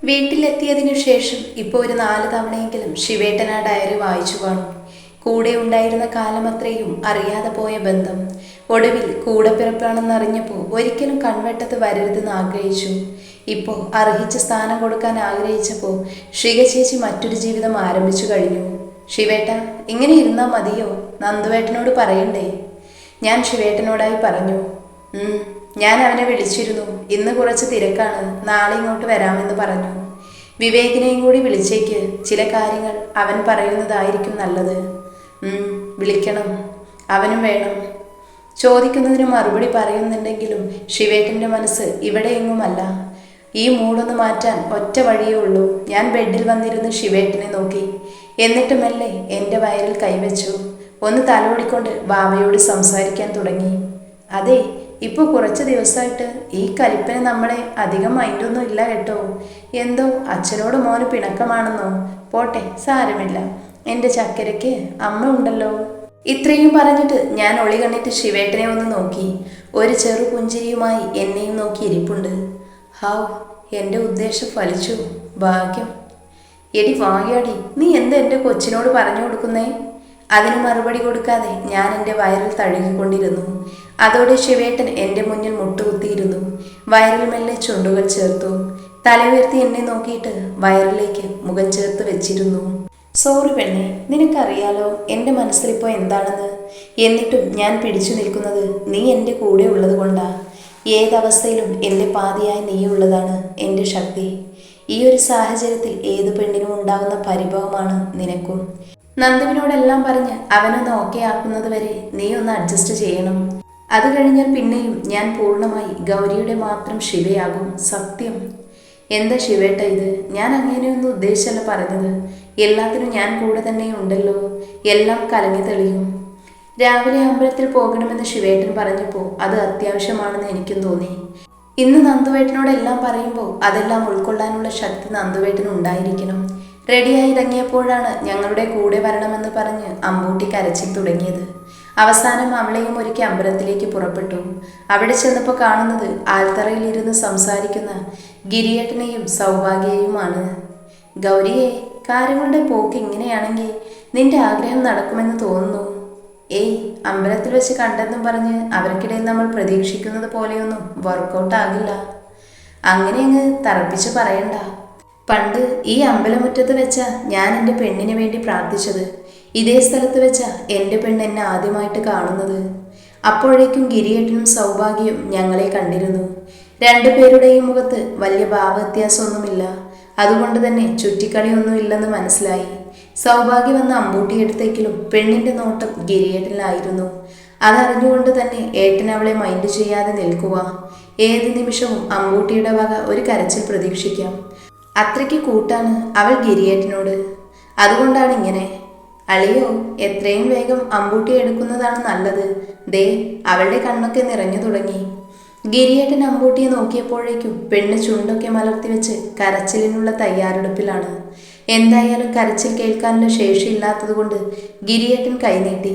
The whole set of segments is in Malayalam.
വീട്ടിലെത്തിയതിനു ശേഷം ഇപ്പോൾ ഒരു 4 തവണയെങ്കിലും ശിവേട്ടൻ ആ ഡയറി വായിച്ചു കാണും. കൂടെ ഉണ്ടായിരുന്ന കാലമത്രയും അറിയാതെ പോയ ബന്ധം ഒടുവിൽ കൂടെപ്പിറപ്പാണെന്നറിഞ്ഞപ്പോൾ ഒരിക്കലും കൺവെട്ടത്ത് വരരുതെന്ന് ആഗ്രഹിച്ചു. ഇപ്പോൾ അർഹിച്ച സ്ഥാനം കൊടുക്കാൻ ആഗ്രഹിച്ചപ്പോൾ ശ്രീക ചേച്ചി മറ്റൊരു ജീവിതം ആരംഭിച്ചു കഴിഞ്ഞു. ശിവേട്ട, ഇങ്ങനെ ഇരുന്നാൽ മതിയോ? നന്ദുവേട്ടനോട് പറയണ്ടേ? ഞാൻ ശിവേട്ടനോടായി പറഞ്ഞു. ഞാൻ അവനെ വിളിച്ചിരുന്നു. ഇന്ന് കുറച്ച് തിരക്കാണ്, നാളെ ഇങ്ങോട്ട് വരാമെന്ന് പറഞ്ഞു. വിവേകിനെയും കൂടി വിളിച്ചേക്ക്, ചില കാര്യങ്ങൾ അവൻ പറയുന്നതായിരിക്കും നല്ലത്. വിളിക്കണം, അവനും വേണം. ചോദിക്കുന്നതിന് മറുപടി പറയുന്നുണ്ടെങ്കിലും ശിവേട്ടൻ്റെ മനസ്സ് ഇവിടെയെങ്ങുമല്ല. ഈ മൂടൊന്ന് മാറ്റാൻ ഒറ്റ വഴിയേ ഉള്ളൂ. ഞാൻ ബെഡിൽ വന്നിരുന്ന് ശിവേട്ടനെ നോക്കി. എന്നിട്ട് മെല്ലെ എൻ്റെ വയറിൽ കൈവച്ചു. ഒന്ന് തലോടിക്കൊണ്ട് ബാബയോട് സംസാരിക്കാൻ തുടങ്ങി. അതെ, ഇപ്പോൾ കുറച്ച് ദിവസമായിട്ട് ഈ കലിപ്പന് നമ്മളെ അധികം മൈൻഡൊന്നും ഇല്ല കേട്ടോ. എന്തോ അച്ഛനോട് മോന് പിണക്കമാണെന്നോ? പോട്ടെ, സാരമില്ല, എൻ്റെ ചക്കരയ്ക്ക് അമ്മ ഉണ്ടല്ലോ. ഇത്രയും പറഞ്ഞിട്ട് ഞാൻ ഒളി കണ്ടിട്ട് ശിവേട്ടനെ ഒന്ന് നോക്കി. ഒരു ചെറു പുഞ്ചിരിയുമായി എന്നെയും നോക്കി ഇരിപ്പുണ്ട്. ഹാവ്, എൻ്റെ ഉദ്ദേശം ഫലിച്ചു, ഭാഗ്യം. എടി വായാടി, നീ എന്താ എൻ്റെ കൊച്ചിനോട് പറഞ്ഞു കൊടുക്കുന്നേ? അതിന് മറുപടി കൊടുക്കാതെ ഞാൻ എൻ്റെ വയറിൽ തഴുകിക്കൊണ്ടിരുന്നു. അതോടെ ശിവേട്ടൻ എൻ്റെ മുന്നിൽ മുട്ടുകുത്തിയിരുന്നു. വയറിൽ മെല്ലെ ചുണ്ടുകൾ ചേർത്തു. തല ഉയർത്തി എന്നെ നോക്കിയിട്ട് വയറിലേക്ക് മുഖം ചേർത്ത് വെച്ചിരുന്നു. സോറി പെണ്ണെ, നിനക്കറിയാലോ എൻ്റെ മനസ്സിലിപ്പോൾ എന്താണെന്ന്. എന്നിട്ടും ഞാൻ പിടിച്ചു നിൽക്കുന്നത് നീ എൻ്റെ കൂടെ ഉള്ളത് കൊണ്ടാ. ഏതവസ്ഥയിലും എൻ്റെ പാതിയായി നീയുള്ളതാണ് എൻ്റെ ശക്തി. ഈ ഒരു സാഹചര്യത്തിൽ ഏത് പെണ്ണിനും ഉണ്ടാകുന്ന പരിഭവമാണ് നിനക്കും. നന്ദുവിനോടെല്ലാം പറഞ്ഞ് അവനൊന്ന് ഓക്കെ ആക്കുന്നത് വരെ നീ ഒന്ന് അഡ്ജസ്റ്റ് ചെയ്യണം. അത് കഴിഞ്ഞാൽ പിന്നെയും ഞാൻ പൂർണ്ണമായി ഗൗരിയുടെ മാത്രം ശിവയാകും, സത്യം. എന്താ ശിവേട്ട ഇത്? ഞാൻ അങ്ങനെയൊന്നും ഉദ്ദേശിച്ചല്ല പറഞ്ഞത്. എല്ലാത്തിനും ഞാൻ കൂടെ തന്നെ ഉണ്ടല്ലോ, എല്ലാം കലങ്ങി തെളിയും. രാവിലെ അമ്പലത്തിൽ പോകണമെന്ന് ശിവേട്ടൻ പറഞ്ഞപ്പോൾ അത് അത്യാവശ്യമാണെന്ന് എനിക്കും തോന്നി. ഇന്ന് നന്ദുവേട്ടനോടെല്ലാം പറയുമ്പോൾ അതെല്ലാം ഉൾക്കൊള്ളാനുള്ള ശക്തി നന്ദുവേട്ടന് ഉണ്ടായിരിക്കണം. റെഡിയായി ഇറങ്ങിയപ്പോഴാണ് ഞങ്ങളുടെ കൂടെ വരണമെന്ന് പറഞ്ഞ് അമ്പൂട്ടി കരച്ചിൽ തുടങ്ങിയത്. അവസാനം അവളെയും ഒരുക്കി അമ്പലത്തിലേക്ക് പുറപ്പെട്ടു. അവിടെ ചെന്നപ്പോൾ കാണുന്നത് ആൽത്തറയിൽ ഇരുന്ന് സംസാരിക്കുന്ന ഗിരിയേട്ടനെയും സൗഭാഗ്യയുമാണ്. ഗൗരിയെ, കാര്യങ്ങളുടെ പോക്ക് ഇങ്ങനെയാണെങ്കിൽ നിന്റെ ആഗ്രഹം നടക്കുമെന്ന് തോന്നുന്നു. ഏയ്, അമ്പലത്തിൽ വെച്ച് കണ്ടെന്നും പറഞ്ഞ് അവർക്കിടയിൽ നമ്മൾ പ്രതീക്ഷിക്കുന്നത് പോലെയൊന്നും വർക്കൗട്ട് ആകില്ല. അങ്ങനെ അങ്ങ് തറപ്പിച്ച് പറയണ്ട. പണ്ട് ഈ അമ്പലമുറ്റത്ത് വെച്ച ഞാൻ എൻ്റെ പെണ്ണിന് വേണ്ടി പ്രാർത്ഥിച്ചത്. ഇതേ സ്ഥലത്ത് വെച്ച എൻ്റെ പെണ്ണ് എന്നെ ആദ്യമായിട്ട് കാണുന്നത്. അപ്പോഴേക്കും ഗിരിയേട്ടനും സൗഭാഗ്യവും ഞങ്ങളെ കണ്ടിരുന്നു. രണ്ടുപേരുടെയും മുഖത്ത് വലിയ ഭാവവ്യത്യാസമൊന്നുമില്ല. അതുകൊണ്ട് തന്നെ ചുറ്റിക്കളിയൊന്നുമില്ലെന്ന് മനസ്സിലായി. സൗഭാഗ്യം വന്ന അമ്പൂട്ടിയെടുത്തെങ്കിലും പെണ്ണിൻ്റെ നോട്ടം ഗിരിയേട്ടനിലായിരുന്നു. അതറിഞ്ഞുകൊണ്ട് തന്നെ ഏട്ടൻ അവളെ മൈൻഡ് ചെയ്യാതെ നിൽക്കുക. ഏത് നിമിഷവും അമ്പൂട്ടിയുടെ വക ഒരു കരച്ചിൽ പ്രതീക്ഷിക്കാം. അത്രയ്ക്ക് കൂട്ടാണ് അവൾ ഗിരിയേട്ടനോട്. അതുകൊണ്ടാണ് ഇങ്ങനെ. അളിയോ, എത്രയും വേഗം അമ്പൂട്ടി എടുക്കുന്നതാണ് നല്ലത്. ദേ, അവളുടെ കണ്ണൊക്കെ നിറഞ്ഞു തുടങ്ങി. ഗിരിയേട്ടൻ അമ്പൂട്ടിയെ നോക്കിയപ്പോഴേക്കും പെണ്ണ് ചുണ്ടൊക്കെ മലർത്തി വെച്ച് കരച്ചിലിനുള്ള തയ്യാറെടുപ്പിലാണ്. എന്തായാലും കരച്ചിൽ കേൾക്കാനുള്ള ശേഷിയില്ലാത്തതുകൊണ്ട് ഗിരിയേട്ടൻ കൈനീട്ടി.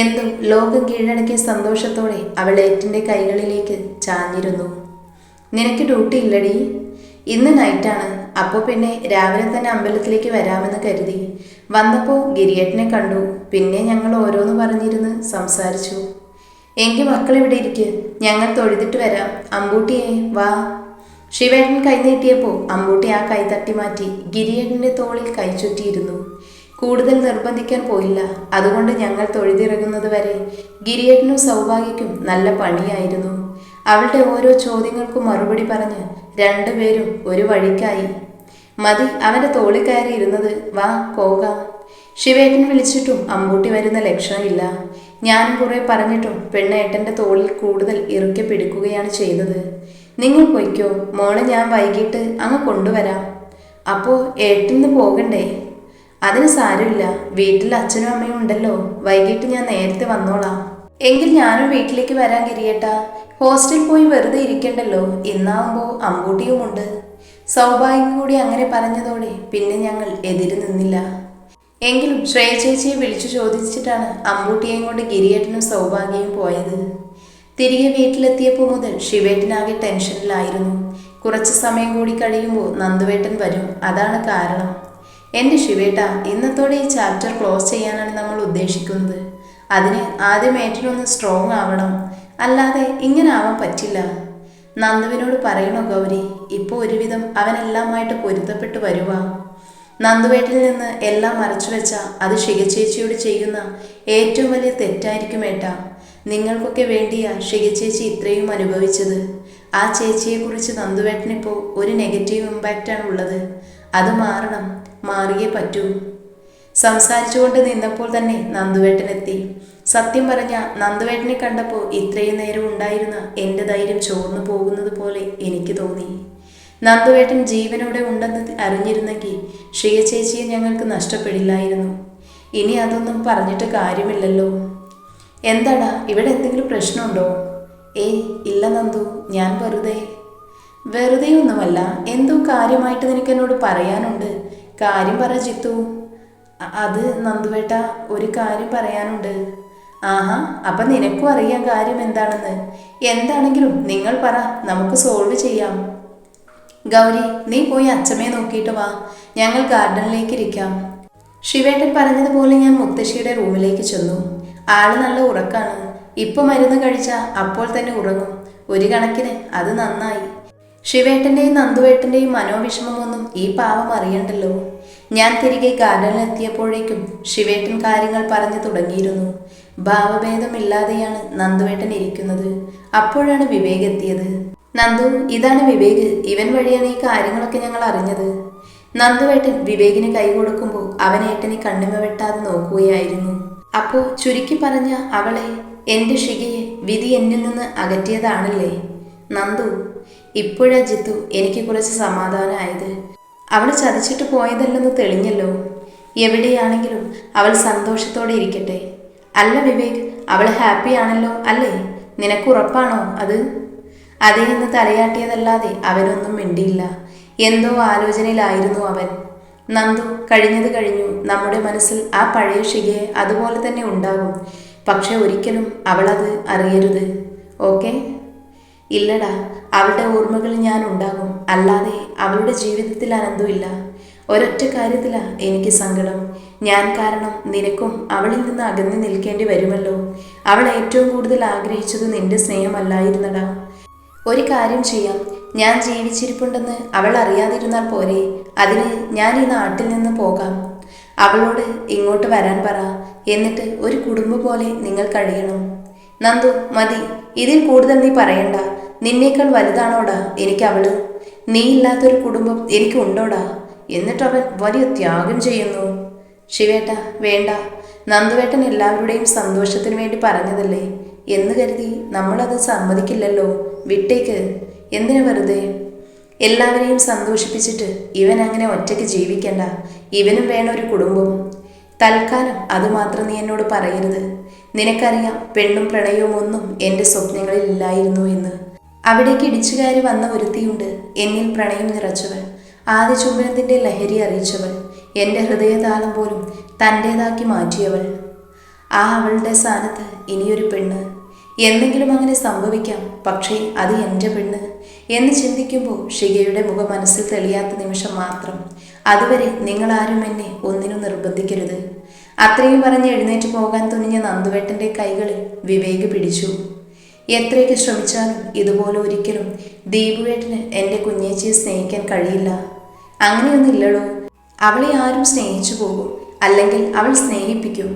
എന്തോ ലോകം കീഴടക്കിയ സന്തോഷത്തോടെ അവൾ ഏട്ടൻ്റെ കൈകളിലേക്ക് ചാഞ്ഞിരുന്നു. നിനക്ക് ഡ്യൂട്ടി ഇല്ലടി? ഇന്ന് നൈറ്റാണ്. അപ്പോൾ പിന്നെ രാവിലെ തന്നെ അമ്പലത്തിലേക്ക് വരാമെന്ന് കരുതി. വന്നപ്പോൾ ഗിരിയേട്ടനെ കണ്ടു. പിന്നെ ഞങ്ങൾ ഓരോന്ന് പറഞ്ഞിരുന്ന് സംസാരിച്ചു. എങ്കിൽ മക്കൾ ഇവിടെ ഇരിക്ക്, ഞങ്ങൾ തൊഴുതിട്ട് വരാം. അമ്പൂട്ടിയെ വാ. ശിവേട്ടൻ കൈ നീട്ടിയപ്പോൾ അമ്പൂട്ടി ആ കൈ തട്ടി മാറ്റി ഗിരിയേട്ടൻ്റെ തോളിൽ കൈ ചുറ്റിയിരുന്നു. കൂടുതൽ നിർബന്ധിക്കാൻ പോയില്ല. അതുകൊണ്ട് ഞങ്ങൾ തൊഴുതിറങ്ങുന്നത് വരെ ഗിരിയേട്ടനും സൗഭാഗ്യക്കും നല്ല പണിയായിരുന്നു. അവളുടെ ഓരോ ചോദ്യങ്ങൾക്കും മറുപടി പറഞ്ഞ് രണ്ടുപേരും ഒരു വഴിക്കായി. മതി അവൻ്റെ തോളിൽ കയറി ഇരുന്നത്, വാ പോകാം. ശിവേട്ടൻ വിളിച്ചിട്ടും അമ്പൂട്ടി വരുന്ന ലക്ഷണമില്ല. ഞാനും കുറെ പറഞ്ഞിട്ടും പെണ്ണ് ഏട്ടൻ്റെ തോളിൽ കൂടുതൽ ഇറുക്കി പിടിക്കുകയാണ് ചെയ്തത്. നിങ്ങൾ പൊയ്ക്കോ മോളെ, ഞാൻ വൈകിട്ട് അങ്ങ് കൊണ്ടുവരാം. അപ്പോൾ ഏട്ടന് പോകണ്ടേ? അതിന് സാരമില്ല, വീട്ടിൽ അച്ഛനും അമ്മയും ഉണ്ടല്ലോ. വൈകിട്ട് ഞാൻ നേരത്തെ വന്നോളാം. എങ്കിൽ ഞാനും വീട്ടിലേക്ക് വരാൻ ഗിരിയേട്ടാ. ഹോസ്റ്റലിൽ പോയി വെറുതെ ഇരിക്കണ്ടല്ലോ. ഇന്നാവുമ്പോൾ അമ്പൂട്ടിയുമുണ്ട്. സൗഭാഗ്യം കൂടി അങ്ങനെ പറഞ്ഞതോടെ പിന്നെ ഞങ്ങൾ എതിര് നിന്നില്ല. എങ്കിലും ശ്രേയ ചേച്ചിയെ വിളിച്ചു ചോദിച്ചിട്ടാണ് അമ്പൂട്ടിയെയും കൊണ്ട് ഗിരിയേട്ടനും സൗഭാഗ്യവും പോയത്. തിരികെ വീട്ടിലെത്തിയപ്പോൾ മുതൽ ശിവേട്ടനാകെ ടെൻഷനിലായിരുന്നു. കുറച്ച് സമയം കൂടി കഴിയുമ്പോൾ നന്ദുവേട്ടൻ വരും, അതാണ് കാരണം. എൻ്റെ ശിവേട്ട, ഇന്നത്തോടെ ഈ ചാപ്റ്റർ ക്ലോസ് ചെയ്യാനാണ് നമ്മൾ ഉദ്ദേശിക്കുന്നത്. അതിന് ആദ്യം ഏട്ടനൊന്ന് സ്ട്രോങ് ആവണം, അല്ലാതെ ഇങ്ങനെ ആവാൻ പറ്റില്ല. നന്ദുവിനോട് പറയണോ ഗൗരി? ഇപ്പോൾ ഒരുവിധം അവനെല്ലാമായിട്ട് പൊരുത്തപ്പെട്ട് വരുക. നന്ദുവേട്ടിൽ നിന്ന് എല്ലാം മറച്ചു വെച്ച അത് ശിഖചേച്ചിയോട് ചെയ്യുന്ന ഏറ്റവും വലിയ തെറ്റായിരിക്കും ഏട്ടാ. നിങ്ങൾക്കൊക്കെ വേണ്ടിയാ ശിഖചേച്ചി ഇത്രയും അനുഭവിച്ചത്. ആ ചേച്ചിയെക്കുറിച്ച് നന്ദുവേട്ടനിപ്പോൾ ഒരു നെഗറ്റീവ് ഇമ്പാക്റ്റാണ് ഉള്ളത്. അത് മാറണം, മാറിയേ പറ്റൂ. സംസാരിച്ചുകൊണ്ട് നിന്നപ്പോൾ തന്നെ നന്ദുവേട്ടനെത്തി. സത്യം പറഞ്ഞ നന്ദുവേട്ടനെ കണ്ടപ്പോൾ ഇത്രയും നേരം ഉണ്ടായിരുന്ന എൻ്റെ ധൈര്യം ചോർന്നു പോകുന്നത് പോലെ എനിക്ക് തോന്നി. നന്ദുവേട്ടൻ ജീവനോടെ ഉണ്ടെന്ന് അറിഞ്ഞിരുന്നെങ്കിൽ ശ്രീയചേച്ചിയെ ഞങ്ങൾക്ക് നഷ്ടപ്പെടില്ലായിരുന്നു. ഇനി അതൊന്നും പറഞ്ഞിട്ട് കാര്യമില്ലല്ലോ. എന്താടാ, ഇവിടെ എന്തെങ്കിലും പ്രശ്നമുണ്ടോ? ഏയ് ഇല്ല നന്ദു, ഞാൻ വെറുതെ ഒന്നുമല്ല. എന്തോ കാര്യമായിട്ട് നിനക്കെന്നോട് പറയാനുണ്ട്. കാര്യം പറ ജിത്തു. അത് നന്ദുവേട്ട, ഒരു കാര്യം പറയാനുണ്ട്. ആഹാ, അപ്പം നിനക്കും അറിയാം കാര്യം എന്താണെന്ന്. എന്താണെങ്കിലും നിങ്ങൾ പറ, നമുക്ക് സോൾവ് ചെയ്യാം. ഗൗരി, നീ പോയി അച്ഛമ്മയെ നോക്കിയിട്ട് വാ, ഞങ്ങൾ ഗാർഡനിലേക്ക് ഇരിക്കാം. ശിവേട്ടൻ പറഞ്ഞതുപോലെ ഞാൻ മുത്തശ്ശിയുടെ റൂമിലേക്ക് ചെന്നു. ആള് നല്ല ഉറക്കാണ്. ഇപ്പൊ മരുന്ന് കഴിച്ചാൽ അപ്പോൾ തന്നെ ഉറങ്ങും. ഒരു കണക്കിന് അത് നന്നായി. ശിവേട്ടൻ്റെയും നന്ദുവേട്ടൻ്റെയും മനോവിഷമമൊന്നും ഈ പാവം അറിയണ്ടല്ലോ. ഞാൻ തിരികെ ഗാർഡനിലെത്തിയപ്പോഴേക്കും ശിവേട്ടൻ കാര്യങ്ങൾ പറഞ്ഞു തുടങ്ങിയിരുന്നു. ഭാവഭേദമില്ലാതെയാണ് നന്ദുവേട്ടൻ ഇരിക്കുന്നത്. അപ്പോഴാണ് വിവേക് എത്തിയത്. നന്ദു, ഇതാണ് വിവേക്. ഇവൻ വഴിയാണ് ഈ കാര്യങ്ങളൊക്കെ ഞങ്ങൾ അറിഞ്ഞത്. നന്ദുവേട്ടൻ വിവേകിന് കൈ കൊടുക്കുമ്പോൾ അവൻ ഏട്ടനെ കണ്ണിമ വെട്ടാതെ നോക്കുകയായിരുന്നു. അപ്പോ ചുരുക്കി പറഞ്ഞ അവളെ, എൻ്റെ ഷികയെ വിധി എന്നിൽ നിന്ന് അകറ്റിയതാണല്ലേ നന്ദു? ഇപ്പോഴാ ജിത്തു എനിക്ക് കുറച്ച് സമാധാനമായത്. അവൾ ചതിച്ചിട്ട് പോയതല്ലെന്ന് തെളിഞ്ഞല്ലോ. എവിടെയാണെങ്കിലും അവൾ സന്തോഷത്തോടെ ഇരിക്കട്ടെ. അല്ല വിവേക്, അവൾ ഹാപ്പി ആണല്ലോ അല്ലേ? നിനക്ക് ഉറപ്പാണോ അത്? അതേ എന്ന് തലയാട്ടിയതല്ലാതെ അവനൊന്നും മിണ്ടിയില്ല. എന്തോ ആലോചനയിലായിരുന്നു അവൻ. നന്ദു, കഴിഞ്ഞത് കഴിഞ്ഞു. നമ്മുടെ മനസ്സിൽ ആ പഴയ ഷികയെ അതുപോലെ തന്നെ ഉണ്ടാകും. പക്ഷെ ഒരിക്കലും അവളത് അറിയരുത്. ഓക്കെ? ഇല്ലടാ, അവളുടെ ഓർമ്മകൾ ഞാൻ ഉണ്ടാകും, അല്ലാതെ അവളുടെ ജീവിതത്തിൽ അനന്തമില്ല. ഒരൊറ്റ കാര്യത്തിലാണ് എനിക്ക് സങ്കടം. ഞാൻ കാരണം നിനക്കും അവളിൽ നിന്ന് അകന്നു നിൽക്കേണ്ടി വരുമല്ലോ. അവൾ ഏറ്റവും കൂടുതൽ ആഗ്രഹിച്ചത് നിന്റെ സ്നേഹമല്ലായിരുന്നടാ. ഒരു കാര്യം ചെയ്യാം, ഞാൻ ജീവിച്ചിരിപ്പുണ്ടെന്ന് അവൾ അറിയാതിരുന്നാൽ പോരെ? അതിന് ഞാൻ ഈ നാട്ടിൽ നിന്ന് പോകാം. അവളോട് ഇങ്ങോട്ട് വരാൻ പറ. എന്നിട്ട് ഒരു കുടുംബം പോലെ നിങ്ങൾ കഴിയണം. നന്ദു, മതി. ഇതിൽ കൂടുതൽ നീ പറയണ്ട. നിന്നേക്കാൾ വലുതാണോടാ എനിക്ക് അവള്. നീ ഇല്ലാത്തൊരു കുടുംബം എനിക്ക് ഉണ്ടോടാ? എന്നിട്ട് അവൻ വലിയ ത്യാഗം ചെയ്യുന്നു. ശിവേട്ട, വേണ്ട. നന്ദുവേട്ടൻ എല്ലാവരുടെയും സന്തോഷത്തിന് വേണ്ടി പറഞ്ഞതല്ലേ എന്ന് കരുതി നമ്മളത് സമ്മതിക്കില്ലല്ലോ. വിട്ടേക്ക്. എന്തിനു വെറുതെ? എല്ലാവരെയും സന്തോഷിപ്പിച്ചിട്ട് ഇവൻ അങ്ങനെ ഒറ്റയ്ക്ക് ജീവിക്കണ്ട. ഇവനും വേണം ഒരു കുടുംബം. തൽക്കാലം അതുമാത്രം നീ എന്നോട് പറയരുത്. നിനക്കറിയാം, പെണ്ണും പ്രണയവും ഒന്നും എൻ്റെ സ്വപ്നങ്ങളിൽ ഇല്ലായിരുന്നു എന്ന്. അവിടേക്ക് ഇടിച്ചു കയറി വന്ന ഒരുത്തിയുണ്ട്, എന്നിൽ പ്രണയം നിറച്ചവൾ, ആദ്യ ചുംബനത്തിൻ്റെ ലഹരി അറിയിച്ചവൾ, എൻ്റെ ഹൃദയതാളം പോലും തൻ്റേതാക്കി മാറ്റിയവൾ. ആ അവളുടെ സ്ഥാനത്ത് ഇനിയൊരു പെണ്ണ്. എന്തെങ്കിലും അങ്ങനെ സംഭവിക്കാം, പക്ഷേ അത് എൻ്റെ പെണ്ണ് എന്ന് ചിന്തിക്കുമ്പോൾ ഷികയുടെ മുഖം മനസ്സിൽ തെളിയാത്ത നിമിഷം മാത്രം. അതുവരെ നിങ്ങളാരും എന്നെ ഒന്നിനും നിർബന്ധിക്കരുത്. അത്രയും പറഞ്ഞ് എഴുന്നേറ്റ് പോകാൻ തുനിഞ്ഞ നന്ദുവേട്ടൻ്റെ കൈകളിൽ വിവേക് പിടിച്ചു. എത്രയൊക്കെ ശ്രമിച്ചാലും ഇതുപോലെ ഒരിക്കലും ദീപുവേട്ടന് എൻ്റെ കുഞ്ഞേച്ചിയെ സ്നേഹിക്കാൻ കഴിയില്ല. അങ്ങനെയൊന്നുമില്ലടോ. അവളെ ആരും സ്നേഹിച്ചു പോകും, അല്ലെങ്കിൽ അവൾ സ്നേഹിപ്പിക്കും.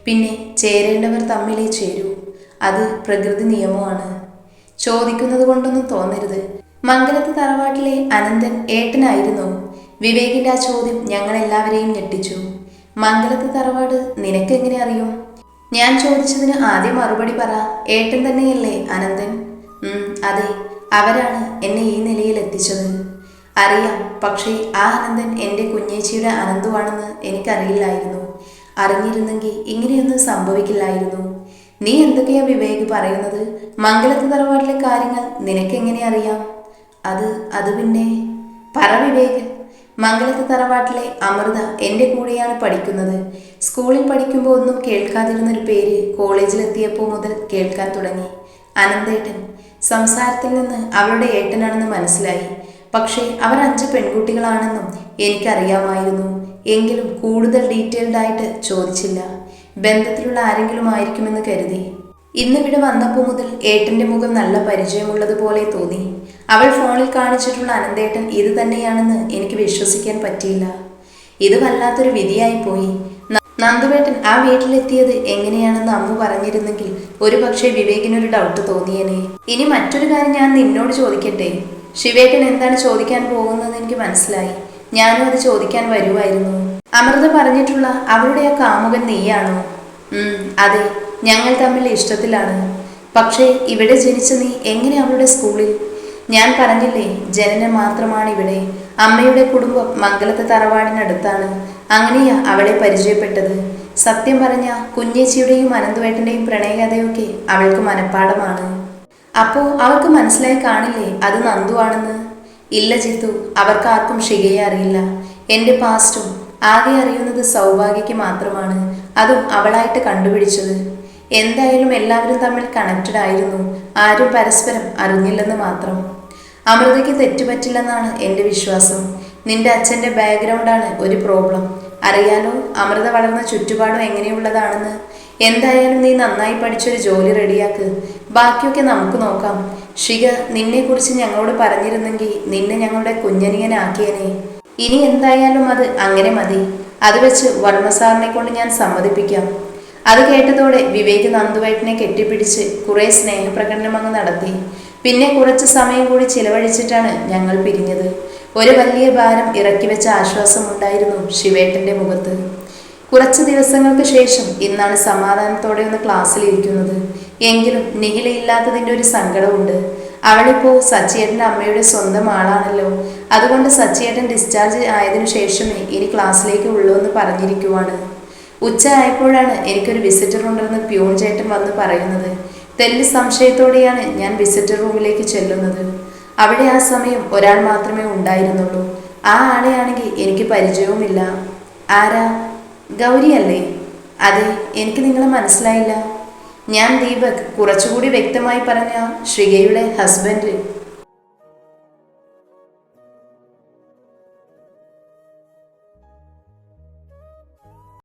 പിന്നെ ചേരേണ്ടവർ തമ്മിലേ ചേരൂ. അത് പ്രകൃതി നിയമമാണ്. ചോദിക്കുന്നത് കൊണ്ടൊന്നും തോന്നരുത്. മംഗലത്ത് തറവാട്ടിലെ അനന്തൻ ഏട്ടനായിരുന്നു. വിവേകിൻ്റെ ആ ചോദ്യം ഞങ്ങളെല്ലാവരെയും ഞെട്ടിച്ചു. മംഗലത്ത് തറവാട് നിനക്കെങ്ങനെ അറിയും? ഞാൻ ചോദിച്ചതിന് ആദ്യം മറുപടി പറ. ഏട്ടൻ തന്നെയല്ലേ അനന്തൻ? അതെ, അവരാണ് എന്നെ ഈ നിലയിൽ എത്തിച്ചത്. അറിയാം, പക്ഷേ ആ അനന്തൻ എൻ്റെ കുഞ്ഞേച്ചിയുടെ അനന്തുവാണെന്ന് എനിക്കറിയില്ലായിരുന്നു. അറിഞ്ഞിരുന്നെങ്കിൽ ഇങ്ങനെയൊന്നും സംഭവിക്കില്ലായിരുന്നു. നീ എന്തൊക്കെയാ വിവേക് പറയുന്നത്? മംഗലത്ത് തറവാട്ടിലെ കാര്യങ്ങൾ നിനക്കെങ്ങനെ അറിയാം? അത് പിന്നെ പറ വിവേക്. മംഗലത്ത് തറവാട്ടിലെ അമൃത എൻ്റെ കൂടെയാണ് പഠിക്കുന്നത്. സ്കൂളിൽ പഠിക്കുമ്പോൾ ഒന്നും കേൾക്കാതിരുന്നൊരു പേര് കോളേജിലെത്തിയപ്പോൾ മുതൽ കേൾക്കാൻ തുടങ്ങി. അനന്തേട്ടൻ. സംസാരത്തിൽ നിന്ന് അവളുടെ ഏട്ടനാണെന്ന് മനസ്സിലായി. പക്ഷേ അവർ 5 പെൺകുട്ടികളാണെന്നും എനിക്കറിയാമായിരുന്നു. എങ്കിലും കൂടുതൽ ഡീറ്റെയിൽഡ് ആയിട്ട് ചോദിച്ചില്ല. ബന്ധത്തിലുള്ള ആരെങ്കിലും ആയിരിക്കുമെന്ന് കരുതി. ഇന്നിവിടെ വന്നപ്പോൾ മുതൽ ഏട്ടന്റെ മുഖം നല്ല പരിചയമുള്ളതുപോലെ തോന്നി. അവൾ ഫോണിൽ കാണിച്ചിട്ടുള്ള അനന്തേട്ടൻ ഇത് തന്നെയാണെന്ന് എനിക്ക് വിശ്വസിക്കാൻ പറ്റിയില്ല. ഇത് വല്ലാത്തൊരു വിധിയായി പോയി. നന്ദുവേട്ടൻ ആ വീട്ടിലെത്തിയത് എങ്ങനെയാണെന്ന് അമ്മു പറഞ്ഞിരുന്നെങ്കിൽ ഒരു പക്ഷേ വിവേകിനൊരു ഡൗട്ട് തോന്നിയേനെ. ഇനി മറ്റൊരു കാര്യം ഞാൻ നിന്നോട് ചോദിക്കട്ടെ. ശിവേട്ടൻ എന്താണ് ചോദിക്കാൻ പോകുന്നതെന്ന് എനിക്ക് മനസ്സിലായി. ഞാനും അത് ചോദിക്കാൻ വരുമായിരുന്നു. അമൃത പറഞ്ഞിട്ടുള്ള അവളുടെ ആ കാമുകൻ നീയാണോ? അതെ, ഞങ്ങൾ തമ്മിൽ ഇഷ്ടത്തിലാണ്. പക്ഷേ ഇവിടെ ജനിച്ച നീ എങ്ങനെ അവളുടെ സ്കൂളിൽ? ഞാൻ പറഞ്ഞില്ലേ, ജനനം മാത്രമാണ് ഇവിടെ. അമ്മയുടെ കുടുംബം മംഗലത്തെ തറവാടിനടുത്താണ്. അങ്ങനെയാ അവളെ പരിചയപ്പെട്ടത്. സത്യം പറഞ്ഞ കുഞ്ഞേച്ചിയുടെയും അനന്തുവേട്ടന്റെയും പ്രണയകഥയൊക്കെ അവൾക്ക് മനഃപ്പാടമാണ്. അപ്പോ അവൾക്ക് മനസ്സിലായി കാണില്ലേ അത് നന്ദു ആണെന്ന്? ഇല്ല ജിത്തു, അവർക്കാർക്കും ഷികയെ അറിയില്ല. എൻ്റെ പാസ്റ്റും ആകെ അറിയുന്നത് സൗഭാഗ്യയ്ക്ക് മാത്രമാണ്. അതും അവളായിട്ട് കണ്ടുപിടിച്ചത്. എന്തായാലും എല്ലാവരും തമ്മിൽ കണക്റ്റഡ് ആയിരുന്നു. ആരും പരസ്പരം അറിഞ്ഞില്ലെന്ന് മാത്രം. അമൃതയ്ക്ക് തെറ്റുപറ്റില്ലെന്നാണ് എൻ്റെ വിശ്വാസം. നിന്റെ അച്ഛൻ്റെ ബാക്ക്ഗ്രൗണ്ടാണ് ഒരു പ്രോബ്ലം. അറിയാലോ അമൃത വളർന്ന ചുറ്റുപാടും എങ്ങനെയുള്ളതാണെന്ന്. എന്തായാലും നീ നന്നായി പഠിച്ചൊരു ജോലി റെഡിയാക്ക്. ബാക്കിയൊക്കെ നമുക്ക് നോക്കാം. ഷിക നിന്നെക്കുറിച്ച് ഞങ്ങളോട് പറഞ്ഞിരുന്നെങ്കിൽ നിന്നെ ഞങ്ങളുടെ കുഞ്ഞനിയനാക്കിയനെ. ഇനി എന്തായാലും അത് അങ്ങനെ മതി. അത് വെച്ച് വർമ്മ സാറിനെ കൊണ്ട് ഞാൻ സമ്മതിപ്പിക്കാം. അത് കേട്ടതോടെ വിവേക് നന്ദുവേട്ടനെ കെട്ടിപ്പിടിച്ച് കുറേ സ്നേഹപ്രകടനം അങ്ങ് നടത്തി. പിന്നെ കുറച്ച് സമയം കൂടി ചിലവഴിച്ചിട്ടാണ് ഞങ്ങൾ പിരിഞ്ഞത്. ഒരു വലിയ ഭാരം ഇറക്കി വെച്ച ആശ്വാസമുണ്ടായിരുന്നു ശിവേട്ടന്റെ മുഖത്ത്. കുറച്ച് ദിവസങ്ങൾക്ക് ശേഷം ഇന്നാണ് സമാധാനത്തോടെ ഒന്ന് ക്ലാസ്സിലിരിക്കുന്നത്. എങ്കിലും നിഖിലയില്ലാത്തതിൻ്റെ ഒരു സങ്കടമുണ്ട്. അവളിപ്പോ സച്ചിയേട്ടൻ്റെ അമ്മയുടെ സ്വന്തം ആളാണല്ലോ. അതുകൊണ്ട് സച്ചിയേട്ടൻ ഡിസ്ചാർജ് ആയതിനു ശേഷമേ ഇനി ക്ലാസ്സിലേക്ക് ഉള്ളൂ എന്ന് പറഞ്ഞിരിക്കുവാണ്. ഉച്ച ആയപ്പോഴാണ് എനിക്കൊരു വിസിറ്റർ ഉണ്ടെന്ന് പ്യൂൺ ചേട്ടൻ വന്ന് പറയുന്നത്. തെല്ല് സംശയത്തോടെയാണ് ഞാൻ വിസിറ്റർ റൂമിലേക്ക് ചെല്ലുന്നത്. അവിടെ ആ സമയം ഒരാൾ മാത്രമേ ഉണ്ടായിരുന്നുള്ളൂ. ആ ആളെയാണെങ്കിൽ എനിക്ക് പരിചയവുമില്ല. ആരാ? ഗൗരി അല്ലേ? അതെ, എനിക്ക് നിങ്ങളെ മനസ്സിലായില്ല. ഞാൻ ദീപക്, കുറച്ചുകൂടി വ്യക്തമായി പറഞ്ഞ ശ്രീകയുടെ ഹസ്ബൻഡ്.